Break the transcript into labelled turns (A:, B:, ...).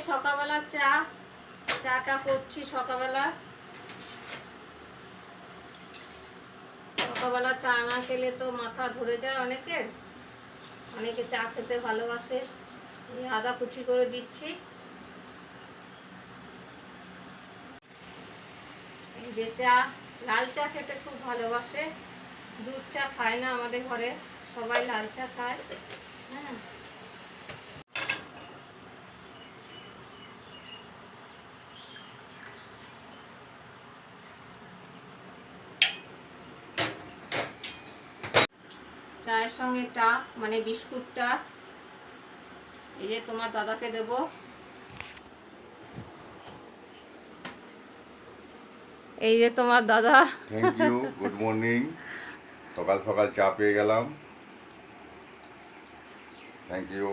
A: সকালবেলা চাটা করছি। সকালবেলা চা না খেলে তো মাথা ধরে যায় অনেকের। অনেকে চা খেতে ভালোবাসে। এই আদা কুচি করে দিচ্ছি। এই যে লাল চা খেতে খুব ভালোবাসে। দুধ চা খায় না আমাদের ঘরে, সবাই লাল চা খায়। হ্যাঁ, চায়ের সঙ্গে মানে বিস্কুটটা এই যে তোমার দাদাকে দেব। এই যে তোমার দাদা।
B: Thank you, good morning. সকাল সকাল চা পেয়ে গেলাম, থ্যাংক ইউ।